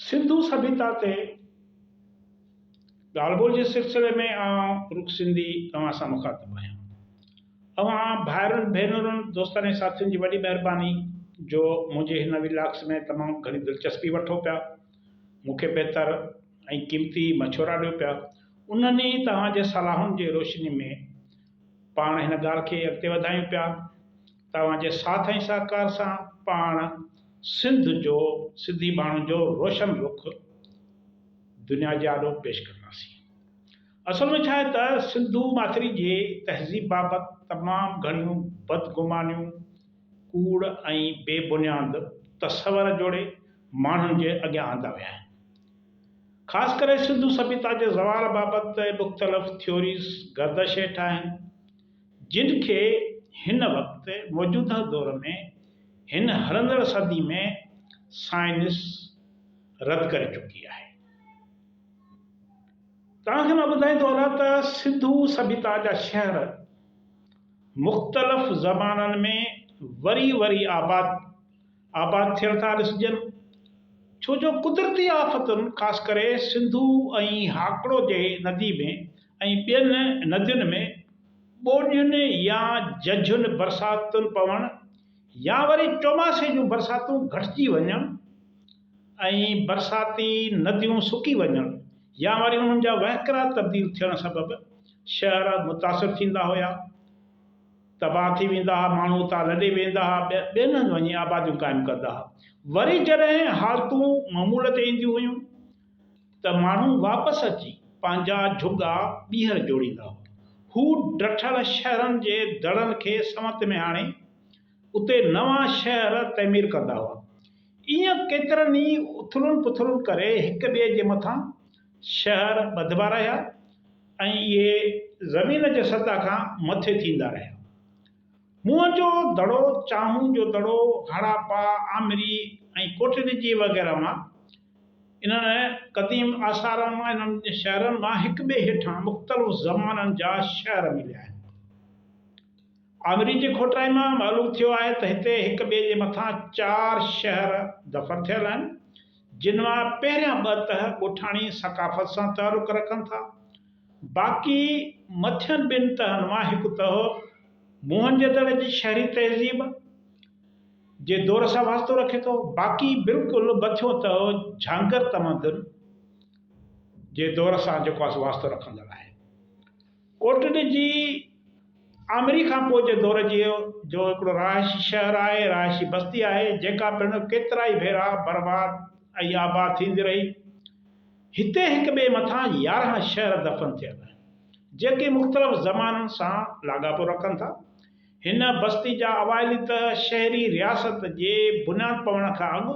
सिंधु सभ्यता ते ॻाल्हि ॿोल जे सिलसिले में आउं रुख सिंधी तव्हां सां मुखातिबु आहियां। अवां भाइरुनि भेनरुनि दोस्तनि ऐं साथियुनि जी वॾी महिरबानी जो मुंहिंजे हिन विलाक्स में तमामु घणी दिलचस्पी वठो पिया, मूंखे बहितर ऐं क़ीमती मशवरा ॾियो पिया। उन्हनि ई तव्हांजे सलाहुनि जे रोशनी में पाण हिन ॻाल्हि खे अॻिते वधायूं पिया। तव्हांजे साथ ऐं सहकार सां पाण सिंध जो सिंधी माण्हुनि जो रोशन रुख दुनिया जे आॾो पेश कंदासीं। असल में छा आहे त सिंधु माथिरी जे तहज़ीब बाबति तमामु घणियूं बदगुमानियूं, कूड़ ऐं बेबुनियाद तस्वर जोड़े माण्हुनि जे अॻियां आंदा विया आहिनि। ख़ासि करे सिंधु सभ्यता जे ज़वाल बाबति मुख़्तलिफ़ थ्योरीज़ गर्दश हेठि आहिनि, जिन खे हिन वक़्तु मौजूदा दौर में हिन हलंदड़ सदी में साइंस रद्द करे चुकी आहे। तव्हांखे मां ॿुधाईंदो हलां त सिंधु सभ्यता जा शहर मुख़्तलिफ़ ज़माननि में वरी वरी आबाद थियल था ॾिसजनि, छो जो कुदरती आफ़तुनि ख़ासि करे सिंधु ऐं हाकड़ो जे नदी में ऐं ॿियनि नदियुनि में ॿोॾियुनि या झझुनि बरसातुनि पवणु या वरी चौमासे जूं बरसातूं घटिजी वञनि ऐं बरसाती नदियूं सुकी वञनि या वरी उन्हनि जा वहिकरा तब्दील थियण सबबि शहर मुतासिर थींदा हुया, तबाह थी वेंदा हुआ, माण्हू उतां लॾे वेंदा हुआ, ॿियनि हंधि वञी आबादियूं क़ाइमु कंदा हुआ। वरी जॾहिं हालतूं मामूल ते ईंदियूं हुयूं त माण्हू वापसि अची पंहिंजा झुॻा ॿीहर जोड़ींदा हुआ। हू डठल शहरनि जे दड़नि खे समत में आणे उते नवां शहर तइमीर कंदा हुआ। ईअं केतिरनि ई उथलुनि पुथलुनि करे हिक ॿिए जे मथां शहर ॿधबा रहिया ऐं इहे ज़मीन जे सतह खां मथे थींदा रहिया। मुंहं जो दड़ो, चांहूं जो दड़ो, हड़ापा, आमरी ऐं कोटड़िजी वग़ैरह मां इन्हनि क़दीम आसारनि मां इन्हनि शहरनि मां हिक ॿिए हेठां मुख़्तलिफ़ ज़माननि जा शहर मिलिया आहिनि। आमरी जे खोटराई मां मालूम थियो आहे त हिते हिक ॿिए जे मथां 4 शहर दफ़न थियल आहिनि, जिन मां पहिरियां 2 तह ॻोठाणी सक़ाफ़त सां तालुक़ रखनि था। बाक़ी मथियनि 2 तहनि मां हिकु तह मोहनजोदड़ो जी शहरी तहज़ीब जे दौर सां वास्तो रखे थो। बाक़ी बिल्कुलु मथियों तह झांगर तमदन जे दौर सां जेको आहे वास्तो रखंदड़ आहे। कोटड़ी जी आमरी खां पोइ जे दौर जो हिकिड़ो रहायशी शहर आहे, रहायशी बस्ती आहे, जेका पिणु केतिरा ई भेरा बर्बाद ऐं आबाद थींदी रही। हिते हिक ॿिए मथां 11 शहर दफ़न थियल आहिनि, जेके मुख़्तलिफ़ ज़माननि सां लाॻापो रखनि था। हिन बस्ती जा अवाइली तह शहरी रियासत जे बुनियाद पवण खां अॻु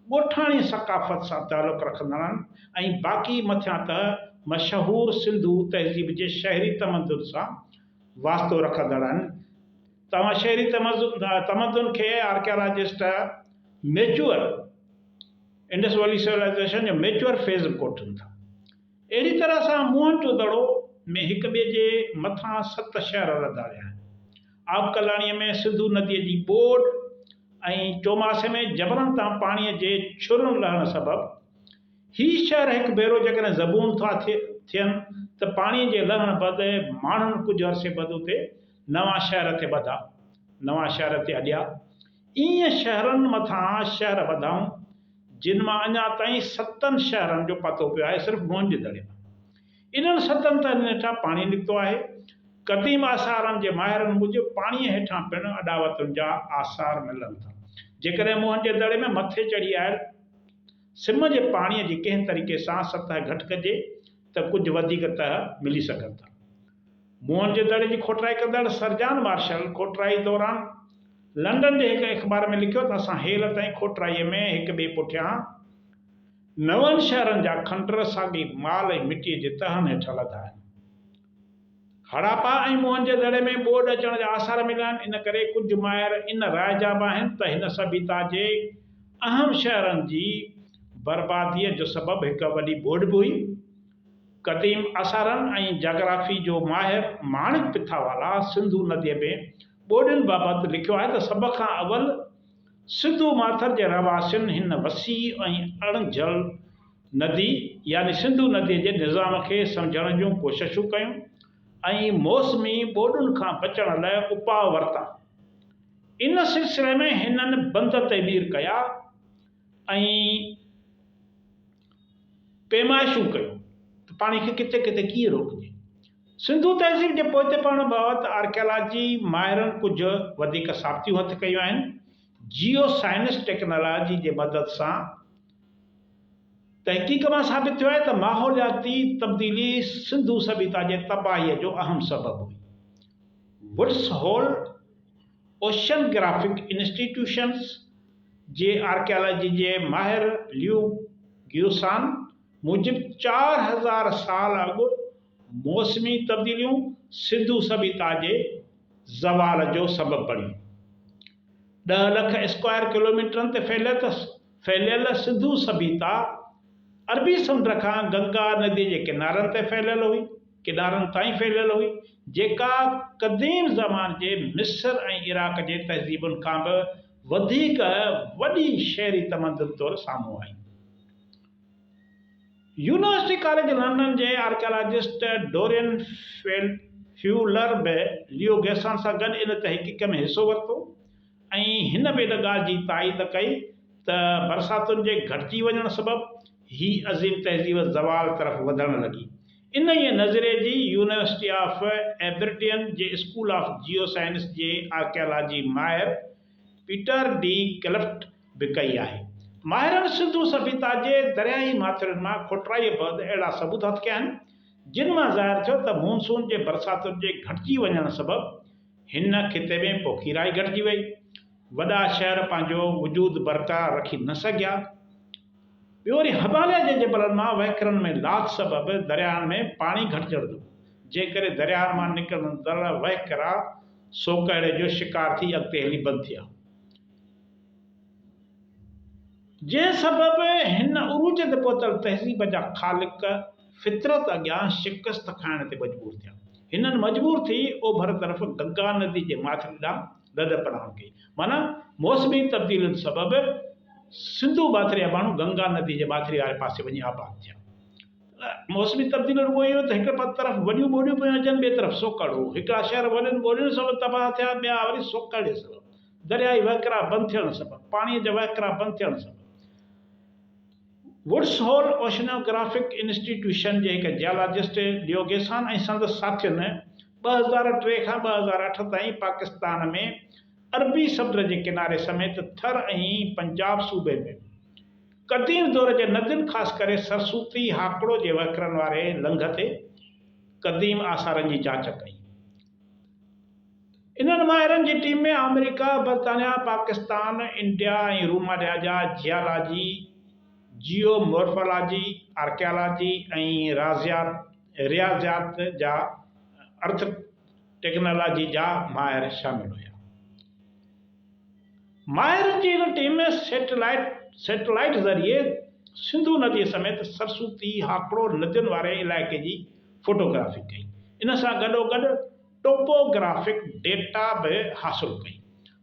ॻोठाणी सक़ाफ़त सां तालुक़ रखंदा आहिनि ऐं बाक़ी मथियां तह मशहूरु सिंधु तहज़ीब जे शहरी तमदुन सां वास्तो रखंदड़ आहिनि। तव्हां शहरी तमदुन खे archaeologist mature Indus valley civilisation जो मैच्योर फेज़ कोठनि था। अहिड़ी तरह सां मोहनजोदड़ो में हिक ॿिए जे मथां 7 शहर लधारिया आहिनि। आबकलाणीअ में सिंधु नदीअ जी ॿोॾ ऐं चौमासे में जबलनि तां पाणीअ जे छुरनि लहण सबबि ही शहर हिकु भेरो जेकॾहिं ज़बून था थियनि त पाणीअ जे लहण बदि माण्हुनि कुझु अरसे बदि उते नवां शहर ते ॿधा, नवां शहर ते अॾिया। ईअं शहरनि मथां शहर वधाऊं, जिन मां अञा ताईं 7 शहरनि जो पतो पियो आहे, सिर्फ़ु मोहनजोदड़े मां। इन्हनि 7 तहनि हेठां पाणी निकितो आहे। क़दीम आसारनि जे माहिरनि मूजिबि पाणीअ हेठां पिणु अॾावतुनि जा आसार मिलनि था। जेकॾहिं मोहनजोदड़े में मथे चढ़ी आयल सिम जे पाणीअ जी कंहिं तरीक़े सां सतह घटि कजे त कुझु वधीक तह मिली सघनि था। मोहनजोदड़ो जी खोटराई कंदड़ सरजान मार्शल खोटराई दौरान लंडन जे हिकु अख़बार में लिखियो त असां हेल ताईं खोटराईअ में हिक ॿिए पुठियां 9 शहरनि जा खंडर साॻी माल ऐं मिटीअ जे तहनि हेठां लधा आहिनि। हड़ापा ऐं मोहनजोदड़े में ॿोॾ अचण जा आसार मिलिया आहिनि। इन करे कुझु माहिर इन राय जा बि आहिनि त हिन सभ्यता जे अहम शहरनि जी बर्बादीअ जो सबबु हिकु वॾी ॿोॾ बि हुई। क़दीम आसारनि ऐं जाग्राफी जो माहिर माणिक पिथावाला सिंधु नदीअ में ॿोॾियुनि बाबति लिखियो आहे त सभ खां अवल सिंधु माथर के रहवासियुनि हिन वसी ऐं अणझल नदी यानी सिंधु नदी के निज़ाम के समझण जूं कोशिशूं कयूं ऐं मौसमी ॿोॾुनि खां बचण लाइ उपाउ वरिता। इन सिलसिले में हिननि बंद तइमीर कया ऐं पैमाइशूं कयूं त पाणी खे किथे किथे कीअं रोकिजे। सिंधु तहज़ीब जे पोइतेपण बाबति आर्कियोलॉजी माहिरनि कुझु वधीक साबितियूं हथ कयूं आहिनि। जियो साइंस टेक्नोलॉजी जे मदद सां तहक़ीक़ मां साबित थियो आहे त माहौलियाती तब्दीली सिंधु सभ्यता जे तबाहीअ जो अहम सबबु हुई। वुड्स होल ओशनग्राफिक इंस्टीट्यूशंस जे आर्कियोलॉजी जे माहिर लियू ग्यूसान मूजिब 4000 साल अॻु मौसमी तब्दीलियूं सिंधु सभ्यता जे ज़वाल जो सबबु बणियूं। 10 लख स्क्वायर किलोमीटरनि ते फैलियल सिंधु सभ्यता अरबी समुंड खां गंगा नदी के किनारनि ते किनारनि ताईं फैलियल हुई, जेका क़दीम ज़मान जे मिस्र ऐं इराक जे तहज़ीबुनि खां बि वधीक वॾी शहरी तमदन तौरु साम्हूं आई। यूनिवर्सिटी कॉलेज लंडन जे आर्कियोलॉजिस्ट डोरियन फ्यूलर बि लियो गैसान सां गॾु इन तहक़ीक़ में हिसो वरितो ऐं हिन बि इन ॻाल्हि जी ताईद कई त बरसातुनि जे घटिजी वञण सबबु ही अज़ीम तहज़ीब ज़वाल तरफ़ वधण लॻी। इन ई नज़रिए जी यूनिवर्सिटी ऑफ एबरडीन जे स्कूल ऑफ जियो साइंस जे आर्कियोलॉजी माहिर पीटर डी क्लिफ्ट भी कई आहे। माहिरनि सिंधु सभ्यता जे दरियाई माथिरियुनि मां खोटराई बैदि अहिड़ा सबूत हथ कया आहिनि जिन मां ज़ाहिर थियो त मानसून जे बरसातुनि जे घटिजी वञण सबबु हिन खिते में पोखीराई घटिजी वई। वॾा शहर पंहिंजो वजूद बरक़रार रखी न सघिया। ॿियो वरी हिमालय जे जबलनि मां वहिकरनि में लाथ सबबु दरियाहनि में पाणी घटिजण लॻो, जंहिं करे दरियाहनि मां निकिरंदड़ वहिकरा सोकड़े जो शिकार थी अॻिते हली बंदि थिया, जंहिं सबबु हिन उरूज ते पहुतल तहज़ीब जा ख़ालिक फितरत अॻियां शिकस्त खाइण ते मजबूर थिया। हिननि मजबूर थी ओभर तरफ़ गंगा नदी जे माथिरे ॾांहुं रद पनाह कई। माना मौसमी तब्दीलियुनि सबबु सिंधु माथिरे जा माण्हू गंगा नदी जे माथिरे वारे पासे वञी आबाद थिया। मौसमी तब्दीलियुनि उहो ई हो त हिकु तरफ़ वॾियूं ॿोॾियूं पियूं अचनि, ॿिए तरफ़ सोकड़ हो। हिकिड़ा शहर वॾनि ॿोॾियुनि सबबु तबाह थिया, ॿिया वरी सोकड़ जे सबबु, दरियाई वहिकरा बंदि थियण सबबु, पाणीअ जा वहिकरा बंदि थियण सबबु। वुड्स होल ओशनोग्राफिक इंस्टीट्यूशन जे हिकु जियोलॉजिस्ट लियो गैसान ऐं संदसि साथियुनि 2003 खां 2008 ताईं पाकिस्तान में अरबी समुंड जे किनारे समेत थर ऐं पंजाब सूबे में क़दीम दौर जे नदियुनि ख़ासि करे सरसूती हाकड़ो जे वहिकरनि वारे लंघ ते क़दीम आसारनि जी जांच कई। इन्हनि माहिरनि जी टीम में अमेरिका, बरतानिया, पाकिस्तान, इंडिया ऐं रोमानिया जा जियोलॉजी, जियोमॉर्फोलॉजी, आर्कियोलॉजी ऐं रियाज़ियात जा अर्थ टेक्नोलॉजी जा माहिर शामिल हुआ। माहिरनि जी इन टीम में सैटेलाइट ज़रिए सिंधु नदी समेत सरसूती हाकड़ो नदियुनि वारे इलाइक़े जी फोटोग्राफी कई। इन सां गॾोगॾु टोपोग्राफिक डेटा भी हासिल कई।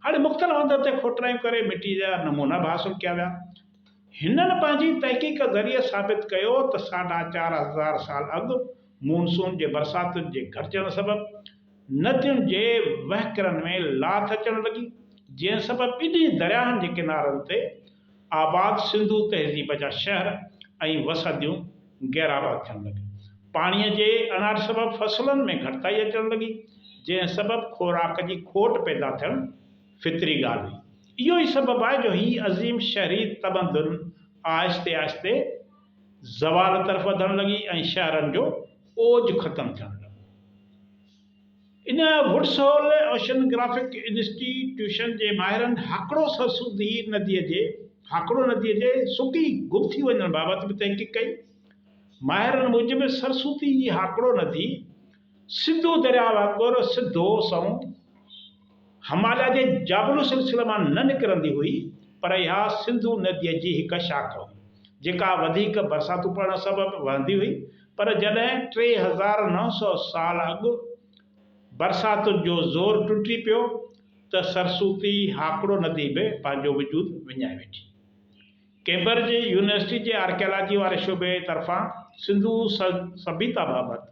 हाणे मुख़्तलिफ़ हंध ते खोटरायूं करे मिट्टी जा नमूना भी हासिल किया विया। हिननि पंहिंजी तहक़ीक़ ज़रिए साबित कयो त 4500 साल अॻु मानसून जे बरसातुनि जे घटिजण सबबु नदियुनि जे वहिकरनि में लाथ अचण लॻी, जंहिं सबबु ॿिन्ही दरियाहनि जे किनारनि ते आबाद सिंधु तहज़ीब जा शहर ऐं वसदियूं गैराबाद थियण लॻियूं। पाणीअ जे अनाट सबबु फसलुनि में घटिताई अचण लॻी, जंहिं सबबु खुराक जी खोट पैदा थियणु फितरी ॻाल्हि हुई। इहो ई सबबु आहे जो ही अज़ीम शहरी तमदन आहिस्ते आहिस्ते ज़वाल तरफ़ वधण लॻी ऐं शहरनि जो ओज ख़तमु थियण लॻो। इन वुड्स होल ओशनग्राफिक इंस्टीट्यूशन जे माहिरनि हाकड़ो नदीअ जे सुकी गुम थी वञण बाबति बि तहक़ीक़ कई। माहिरनि मूजिबि सरसूती जी हाकड़ो नदी सिंधु दरिया वांगुरु सिधो सऊं हिमालय जे जाबलू सिलसिले मां न निकिरंदी हुई, पर इहा सिंधु नदीअ जी हिकु शाख हुई जेका वधीक बरसातूं पवण सबबु वहंदी हुई। पर जॾहिं 3900 साल अॻु बरसातुनि जो ज़ोर टुटी पियो त सरस्वती हाकड़ो नदी बि पंहिंजो वजूद विञाए वेठी। कैम्ब्रिज यूनिवर्सिटी जे आर्कियोलॉजी वारे शोबे तरफ़ां सिंधु सभ्यता बाबति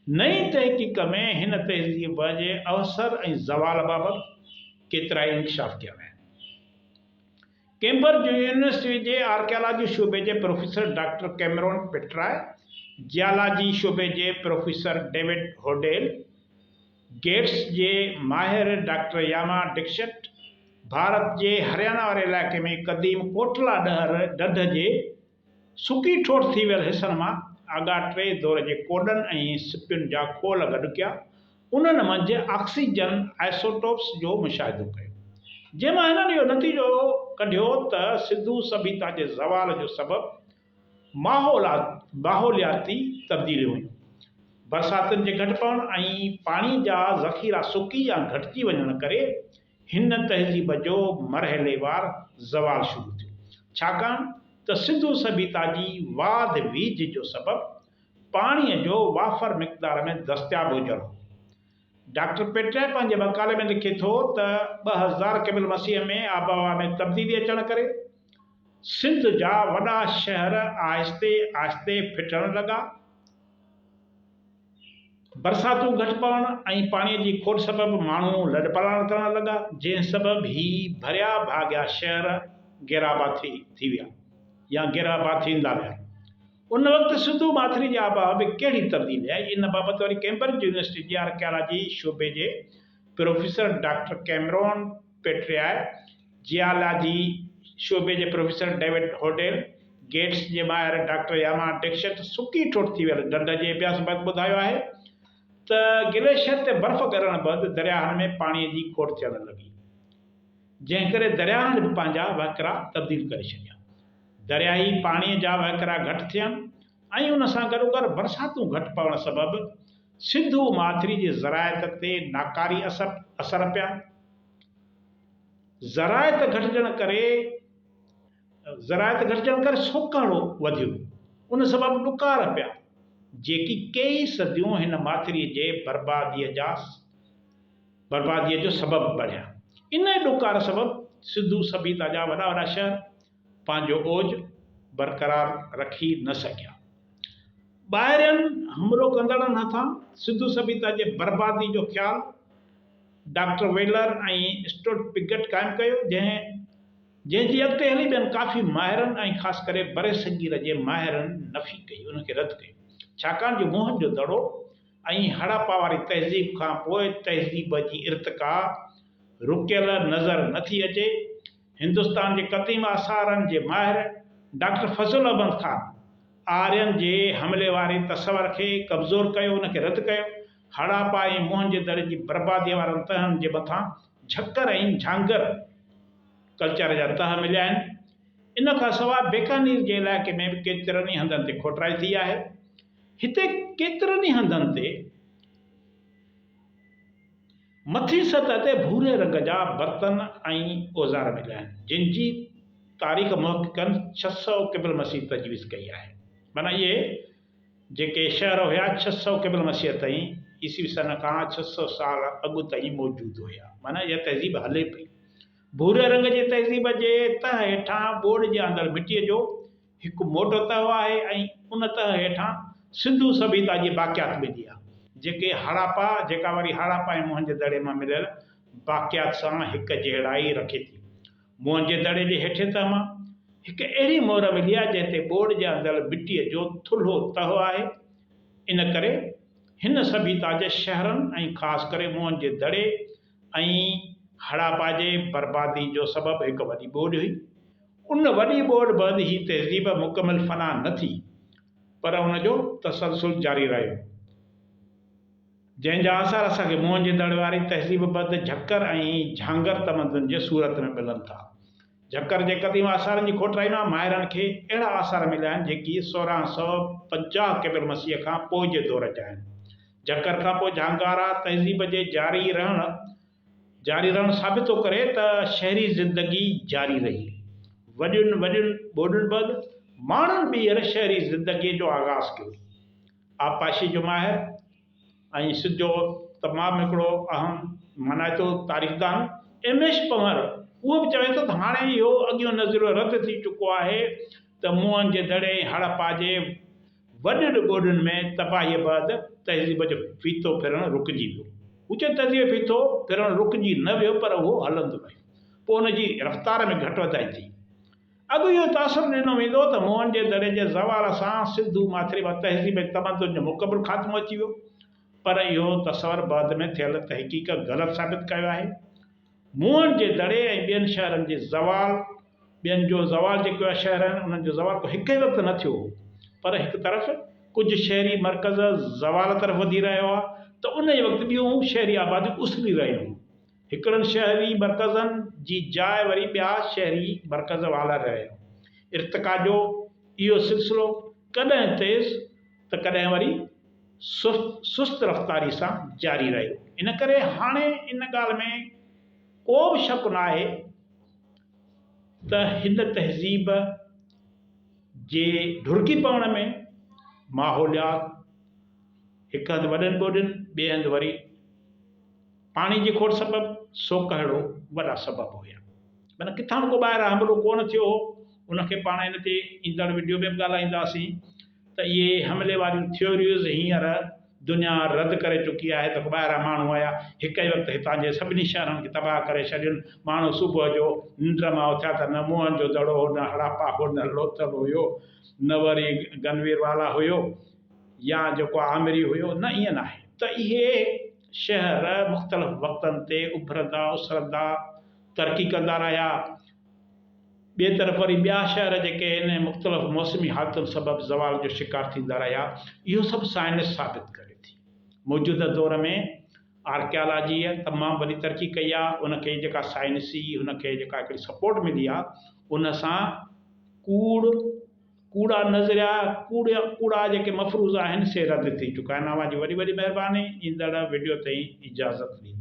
नई तहक़ीक़ में हिन तहज़ीब जे अवसर ऐं ज़वाल बाबति केतिरा ई इंकशाफ कया विया आहिनि। कैम्ब्रिज यूनिवर्सिटी जे आर्कियोलॉजी शोबे जे प्रोफेसर डॉक्टर कैमरॉन पेट्राए, जियालॉजी शोबे जे प्रोफेसर डेविड होडेल, गेट्स जे माहिर डॉक्टर यामा डिक्शट, भारत जे हरियाणा वारे इलाइक़े में क़दीम कोटला ढंढ जे सुकी ठोठ थी वियल हिसनि मां आॻा टे दौर जे कोडनि ऐं सिपियुनि जा खोल गॾु कया। उन्हनि मंझि ऑक्सीजन आइसोटोप्स जो मुशाहिदो कयो, जंहिंमां हिननि इहो नतीजो कढियो त सिंधु सभ्यता जे ज़वाल जो सबबु माहौलियाती तब्दीलियूं हुयूं। बरसातुनि जे घटिपण ऐं पाणी जा ज़ख़ीरा सुकी या घटिजी वञण करे हिन तहज़ीब जो मरहलेवार ज़वाल शुरू थियो, छाकाणि त सिंधु सभ्यता जी वाध वीज जो सबबु पाणीअ जो वाफ़र मिक़दार में दस्तियाब हुजणु हो। डॉक्टर पेट्राए पंहिंजे मक़ाले में लिखे थो त 2000 क़बल मसीह में आबहवा में तब्दीली अचण करे सिंध जा वॾा शहर आहिस्ते आहिस्ते फिटण लॻा। बरसातूं घटि पवण ऐं पाणीअ जी खोट सबबु माण्हू लॾपलाण करण लॻा, जंहिं सबबु ही भरिया भाॻिया शहर गिराबाथी थी विया या गिराबा थींदा विया। उन वक़्तु सिंधु माथिरी जे आबहवा में कहिड़ी तब्दीली आई, इन बाबति वरी कैम्ब्रिज यूनिवर्सिटी जे आर्कियोलॉजी शोबे जे प्रोफेसर डॉक्टर कैमरॉन पेट्राए, जियालॉजी शोबे जे प्रोफेसर डेविड होडेल, गेट्स जे माहिर डॉक्टर यामा डिक्शट सुकी ठोठ थी वियल ढंढ जे अभ्यास बैदि ॿुधायो आहे त ग्लेशियर ते बर्फ़ ॻरण बैदि दरियाहनि में पाणीअ जी खोट थियण लॻी, जंहिं करे दरियाहनि बि पंहिंजा वहिकिरा तब्दील करे छॾिया। दरियाही पाणीअ जा वहिकिरा घटि थियनि ऐं उन सां गॾोगॾु बरसातूं घटि पवण सबबु सिंधु माथिरी जी ज़रायत ते नाकारी असर पिया। ज़रायत घटिजण करे सोकाणो वधियो, उन सबबु ॾुकार पिया, जेकी कई सदियूं हिन माथिरीअ जे बर्बादीअ जो सबबु बणिया। इन ॾुकार सबबु सिंधु सभ्यता जा वॾा वॾा शहर पंहिंजो ओज बरक़रार रखी न सघिया। ॿाहिरियनि हमलो कंदड़नि हथां सिंधु सभ्यता जे बर्बादी जो ख़्यालु डॉक्टर वेलर ऐं स्टुअर्ट पिगट क़ाइमु कयो, जंहिंजी अॻिते हली ॿियनि काफ़ी माहिरनि ऐं ख़ासि करे बरे सगीर जे माहिरनि नफ़ी कई, उनखे रद्द कयो, छाकाणि जो मोहन जो दड़ो ऐं हड़प्पा वारी तहज़ीब खां पोइ तहज़ीब जी इर्तिका रुकियल नज़र नथी अचे। हिंदुस्तान जे क़दीम आसारनि जे माहिर डॉक्टर फज़ल अहमद ख़ान आर्यन जे हमले वारे तस्वर खे कमज़ोर कयो, उनखे रद्द कयो। हड़प्पा ऐं मोहनजोदड़ो जी बर्बादीअ वारनि तहनि जे मथां झक्कर ऐं झांगर कल्चर जा तह मिलिया आहिनि। इन खां सवाइ बीकानेर जे इलाइक़े में बि केतिरनि ई हंधनि ते खोटराई थी आहे। हिते केतिरनि ई हंधनि ते मथी सतह ते भूरे रंग जा बर्तन ऐं औज़ार मिलिया आहिनि, जिन जी तारीख़ मुहक़िक़नि 600 क़बल मसीह तजवीज़ कई आहे। माना इहे जेके शहर हुया 600 क़बल मसीह ताईं ईसवी सन खां 600 साल अॻु ताईं मौजूदु हुया। माना इहा तहज़ीब हले पई। भूरे रंग जी तहज़ीब जे तह हेठां ॿोॾि जे अंदरि मिटीअ जो हिकु मोटो तह आहे ऐं उन तह हेठां सिंधु सभ्यता जी बाक़ियात मिली आहे, जेका वरी हड़प्पा ऐं मोहनजोदड़े मां मिलियल बाक़ियात सां हिकु जहिड़ाई रखे थी। मोहनजोदड़े जे हेठे तह मां हिकु अहिड़ी मोहर मिली आहे जंहिं ते ॿोॾि जे अंदरि मिटीअ जो थुल्हो तह आहे। इन करे हिन सभ्यता जे शहरनि ऐं ख़ासि करे मोहनजोदड़े ऐं हड़प्पा जे बर्बादी जो सबबु हिकु वॾी ॿोॾि हुई। उन वॾी ॿोॾि बैदि ही तहज़ीब मुकमिल फना न थी, पर हुनजो तसलसल जारी रहियो, जंहिंजा आसार असांखे मोहनजोदड़ो वारी तहज़ीब बैदि झक्कर ऐं झांगर तमदुनि जे सूरत में मिलनि था। झक्कर जे क़दीम आसारनि जी खोटराई मां माहिरनि खे अहिड़ा आसार मिलिया आहिनि जेकी 1650 क़बल मसीह खां पोइ जे दौर जा आहिनि। झक्कर खां पोइ झांगारा तहज़ीब जे जारी रहण साबित थो करे त शहरी ज़िंदगी जारी रही। वॾियुनि ॿोॾियुनि बैदि माण्हुनि ॿीहर शहरी ज़िंदगीअ जो आगाज़ कयो। आबपाशी जो माहिर ऐं सिंध जो तमामु हिकिड़ो अहम मनाइतो तारीख़दान एम एस पंवर उहो बि चवे थो त हाणे इहो अॻियो नज़रियो रद्द थी चुको आहे त मुंहंनि जे दड़े हड़प्पा जे वॾनि ॻोॾनि में तबाहीअ बैदि तहज़ीब जो फीथो फिरणु रुकिजी वियो। हू चए तहज़ीब फीथो फिरणु रुकिजी न वियो पर उहो हलंदो रहियो, पोइ हुनजी रफ़्तार में घटि वधाई थी। अॻु इहो तासुरु ॾिनो वेंदो त मुंहनि जे दड़े जे ज़वाल सां सिंधु माथिरेवा तहज़ीब तमदुन जो मुकमिल ख़ात्मो अची वियो, पर इहो तसवर बाद में थियल तहक़ीक़ ग़लति साबित कयो आहे। मुंहनि जे दड़े ऐं ॿियनि शहरनि जे ज़वाल ॿियनि जो ज़वाल जेको आहे शहर आहिनि उन्हनि जो ज़वाल को हिकु ई वक़्तु न थियो हो, पर हिकु तरफ़ कुझु शहरी मर्कज़ ज़वाल तरफ़ वधी रहियो आहे त उन ई वक़्तु ॿियूं शहरी आबादियूं उसरी रहियूं। हिकिड़नि शहरी मर्कज़नि जी जाइ वरी ॿिया शहरी मर्कज़ वालाए रहिया। इर्तिका जो इहो सिलसिलो कॾहिं तेज़ त कॾहिं वरी सुस्त रफ़्तारी सां जारी रहियो। इन करे हाणे इन ॻाल्हि में को बि शक न आहे त हिन तहज़ीब जे ढुरकी पवण में माहौलियात हिकु हंधि वॾनि ॿोॾनि ॿिए हंधि वरी पाणी जी खोड़ सबबु सोकहिड़ो वॾा सबबु हुया। माना किथां को ॿाहिरां हमिलो कोन थियो हो। उनखे पाण हिन ते ईंदड़ वीडियो में बि ॻाल्हाईंदासीं त इहे हमले वारियूं थियोरियूज़ हींअर दुनिया रद्द करे चुकी आहे त ॿाहिरां माण्हू आया हिकु ई वक़्तु हितां जे सभिनी शहरनि खे तबाह करे छॾियुनि। माण्हू सुबुह जो निंड मां उथिया त न मुंहनि जो दड़ो हो, न हड़ापा हो, न लोथल हुयो, न वरी गनवीर वाला हुयो या जेको आमिरी हुयो, न ईअं न आहे। त इहे शहर मुख़्तलिफ़ वक़्तनि ते उभरंदा उसरंदा तरक़ी कंदा रहिया। ॿिए तरफ़ वरी ॿिया शहर जेके आहिनि मुख़्तलिफ़ मौसमी हालतुनि सबबु ज़वाल जो शिकार थींदा रहिया। इहो सभु साइंस साबित करे थी। मौजूदा दौर में आर्कियालॉजीअ तमामु वॾी तरक़ी कई आहे। उनखे जेका साइंसी उनखे जेका हिकिड़ी सपोर्ट मिली आहे उन सां कूड़ा नज़रिया कूड़ा जेके मफ़रूज़ आहिनि से रद्द थी चुका आहिनि। अव्हां जी वॾी वॾी महिरबानी। ईंदड़ वीडियो ताईं इजाज़त ॾींदुसि।